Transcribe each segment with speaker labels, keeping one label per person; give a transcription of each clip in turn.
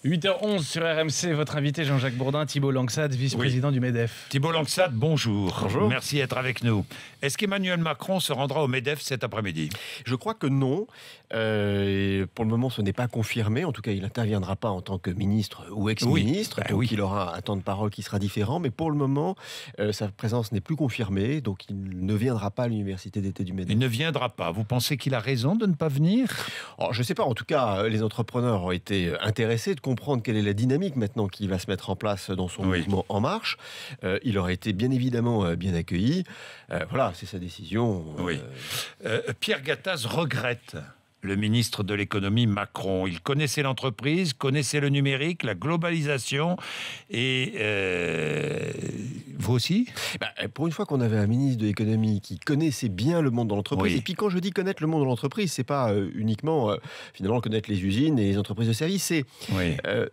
Speaker 1: 8h11 sur RMC, votre invité Jean-Jacques Bourdin, Thibault Langsat, vice-président du MEDEF.
Speaker 2: Thibault Langsat, bonjour.
Speaker 1: Bonjour.
Speaker 2: Merci d'être avec nous. Est-ce qu'Emmanuel Macron se rendra au MEDEF cet après-midi?
Speaker 3: Je crois que non. Pour le moment, ce n'est pas confirmé. En tout cas, il n'interviendra pas en tant que ministre ou ex-ministre. Donc, il aura un temps de parole qui sera différent. Mais pour le moment, sa présence n'est plus confirmée. Donc, il ne viendra pas à l'université d'été du MEDEF.
Speaker 2: Il ne viendra pas. Vous pensez qu'il a raison de ne pas venir?
Speaker 3: Alors, je ne sais pas. En tout cas, les entrepreneurs ont été intéressés de comprendre quelle est la dynamique maintenant qui va se mettre en place dans son mouvement En Marche. Il aurait été bien évidemment bien accueilli. Voilà, c'est sa décision.
Speaker 2: Pierre Gattaz regrette le ministre de l'économie Macron. Il connaissait l'entreprise, connaissait le numérique, la globalisation. Et vous aussi?
Speaker 3: Pour une fois qu'on avait un ministre de l'économie qui connaissait bien le monde de l'entreprise, et puis quand je dis connaître le monde de l'entreprise, c'est pas uniquement finalement connaître les usines et les entreprises de services, c'est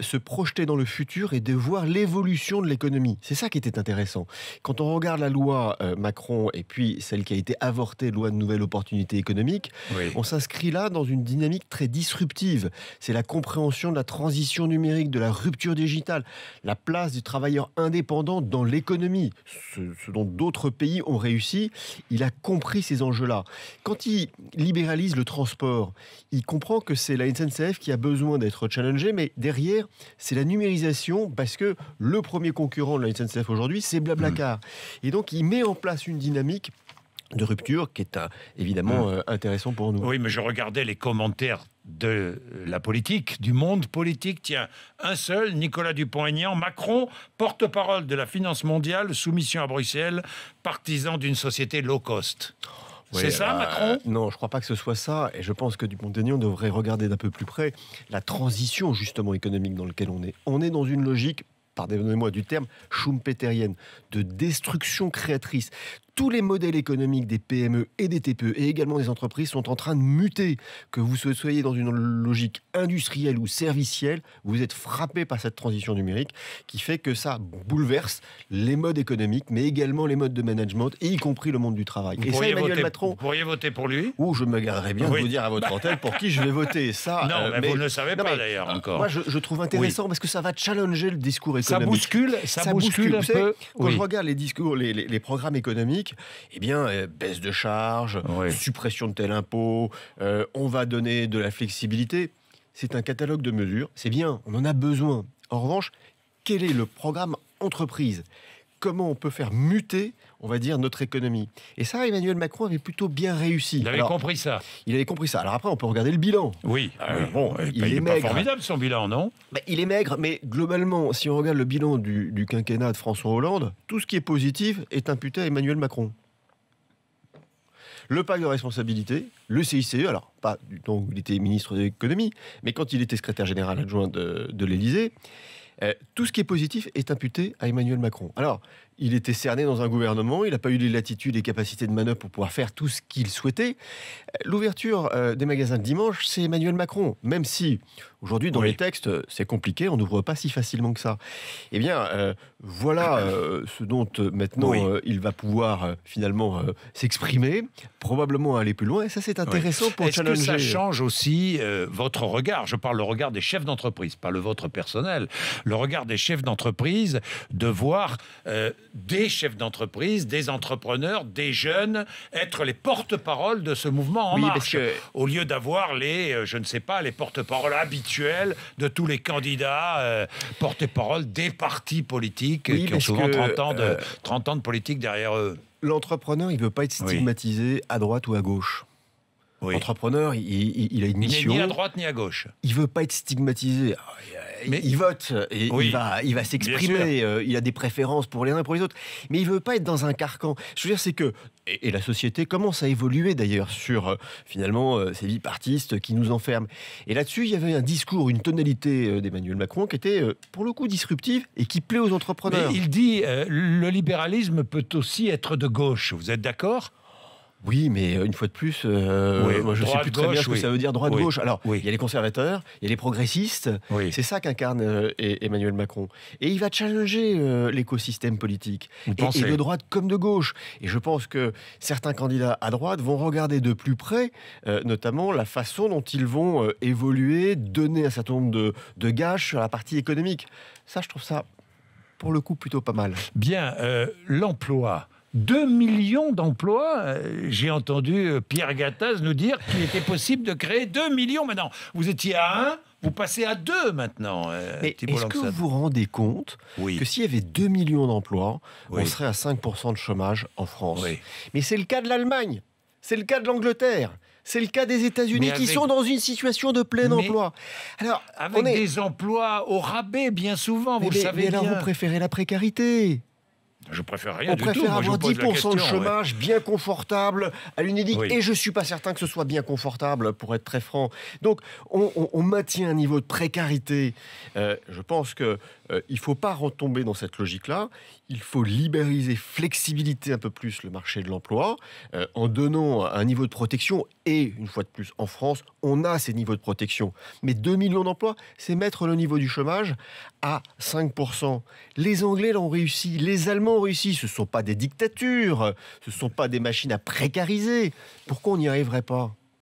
Speaker 3: se projeter dans le futur et de voir l'évolution de l'économie. C'est ça qui était intéressant. Quand on regarde la loi Macron et puis celle qui a été avortée, loi de nouvelles opportunités économiques, on s'inscrit là dans une dynamique très disruptive. C'est la compréhension de la transition numérique, de la rupture digitale, la place du travailleur indépendant dans l'économie, ce dont d'autres pays ont réussi. Il a compris ces enjeux-là. Quand il libéralise le transport, il comprend que c'est la SNCF qui a besoin d'être challengée, mais derrière, c'est la numérisation, parce que le premier concurrent de la SNCF aujourd'hui, c'est Blablacar. Et donc, il met en place une dynamique de rupture qui est évidemment intéressant pour nous.
Speaker 2: Oui, mais je regardais les commentaires de la politique, du monde politique. Tiens, un seul, Nicolas Dupont-Aignan, Macron, porte-parole de la finance mondiale, soumission à Bruxelles, partisan d'une société low cost. C'est ça, Macron?
Speaker 3: Non, je ne crois pas que ce soit ça. Et je pense que Dupont-Aignan devrait regarder d'un peu plus près la transition justement économique dans laquelle on est. On est dans une logique, pardonnez-moi du terme, schumpeterienne, de destruction créatrice. Tous les modèles économiques des PME et des TPE et également des entreprises sont en train de muter. Que vous soyez dans une logique industrielle ou servicielle, vous êtes frappé par cette transition numérique qui fait que ça bouleverse les modes économiques, mais également les modes de management, et y compris le monde du travail.
Speaker 2: Et ça, Emmanuel Macron... Vous pourriez voter pour lui?
Speaker 3: Ou je me garderais bien de vous dire à votre antenne pour qui je vais voter. Ça,
Speaker 2: non, mais vous ne le savez pas d'ailleurs encore.
Speaker 3: Moi, je trouve intéressant parce que ça va challenger le discours économique.
Speaker 2: Ça bouscule un peu.
Speaker 3: Quand je regarde les discours, les programmes économiques, eh bien, baisse de charges, suppression de tel impôt, on va donner de la flexibilité. C'est un catalogue de mesures, c'est bien, on en a besoin. En revanche, quel est le programme entreprise ? Comment on peut faire muter, on va dire, notre économie? Et ça, Emmanuel Macron avait plutôt bien réussi.
Speaker 2: Il avait compris ça.
Speaker 3: Il avait compris ça. Alors après, on peut regarder le bilan.
Speaker 2: Oui.
Speaker 3: Il est
Speaker 2: pas formidable, son bilan, non?
Speaker 3: Il est maigre, mais globalement, si on regarde le bilan du quinquennat de François Hollande, tout ce qui est positif est imputé à Emmanuel Macron. Le pacte de responsabilité, le CICE, alors pas du temps où il était ministre de l'économie, mais quand il était secrétaire général adjoint de l'Élysée, tout ce qui est positif est imputé à Emmanuel Macron. Alors, il était cerné dans un gouvernement, il n'a pas eu les latitudes et capacités de manœuvre pour pouvoir faire tout ce qu'il souhaitait. L'ouverture des magasins de dimanche, c'est Emmanuel Macron. Même si, aujourd'hui, dans les textes, c'est compliqué, on n'ouvre pas si facilement que ça. Eh bien, voilà ce dont maintenant il va pouvoir finalement s'exprimer, probablement aller plus loin, et ça, c'est intéressant pour challenger.
Speaker 2: Est-ce que ça change aussi votre regard? Je parle le regard des chefs d'entreprise, pas le vôtre personnel. Le regard des chefs d'entreprise, de voir des chefs d'entreprise, des entrepreneurs, des jeunes, être les porte-parole de ce mouvement En Marche, au lieu d'avoir les porte-parole habituels de tous les candidats, porte-parole des partis politiques qui ont souvent 30 ans de politique derrière eux.
Speaker 3: L'entrepreneur, il ne veut pas être stigmatisé à droite ou à gauche. L'entrepreneur, il a une mission.
Speaker 2: Ni à droite ni à gauche.
Speaker 3: Il veut pas être stigmatisé. Mais il vote et il va s'exprimer. Il a des préférences pour les uns et pour les autres. Mais il veut pas être dans un carcan. Je veux dire, c'est que et la société commence à évoluer d'ailleurs sur finalement ces bipartistes qui nous enferment. Et là-dessus, il y avait un discours, une tonalité d'Emmanuel Macron qui était pour le coup disruptive et qui plaît aux entrepreneurs.
Speaker 2: Mais il dit le libéralisme peut aussi être de gauche. Vous êtes d'accord?
Speaker 3: Oui, mais une fois de plus, moi je ne sais plus très bien ce que ça veut dire droite-gauche. Alors, il y a les conservateurs, il y a les progressistes, c'est ça qu'incarne Emmanuel Macron. Et il va challenger l'écosystème politique, et de droite comme de gauche. Et je pense que certains candidats à droite vont regarder de plus près, notamment la façon dont ils vont évoluer, donner un certain nombre de gages sur la partie économique. Ça, je trouve ça, pour le coup, plutôt pas mal.
Speaker 2: Bien, l'emploi. 2 millions d'emplois. J'ai entendu Pierre Gattaz nous dire qu'il était possible de créer 2 millions maintenant. Vous étiez à 1, vous passez à 2 maintenant.
Speaker 3: Mais est-ce que vous vous rendez compte que s'il y avait 2 millions d'emplois, on serait à 5% de chômage en France? Mais c'est le cas de l'Allemagne, c'est le cas de l'Angleterre. C'est le cas des États-Unis qui sont dans une situation de plein emploi. Alors,
Speaker 2: avec des emplois au rabais, bien souvent, vous le savez bien.
Speaker 3: Mais alors, vous préférez la précarité?
Speaker 2: Je préfère rien du tout.
Speaker 3: On préfère avoir 10% de chômage,
Speaker 2: ouais.
Speaker 3: bien confortable, à l'Unédic. Oui. Et je ne suis pas certain que ce soit bien confortable, pour être très franc. Donc, on maintient un niveau de précarité. Je pense qu'il ne faut pas retomber dans cette logique-là. Il faut libéraliser, flexibilité un peu plus le marché de l'emploi, en donnant un niveau de protection. Et, une fois de plus, en France, on a ces niveaux de protection. Mais 2 millions d'emplois, c'est mettre le niveau du chômage à 5%. Les Anglais l'ont réussi, les Allemands ont réussi. Ce ne sont pas des dictatures, ce ne sont pas des machines à précariser. Pourquoi on n'y arriverait pas ?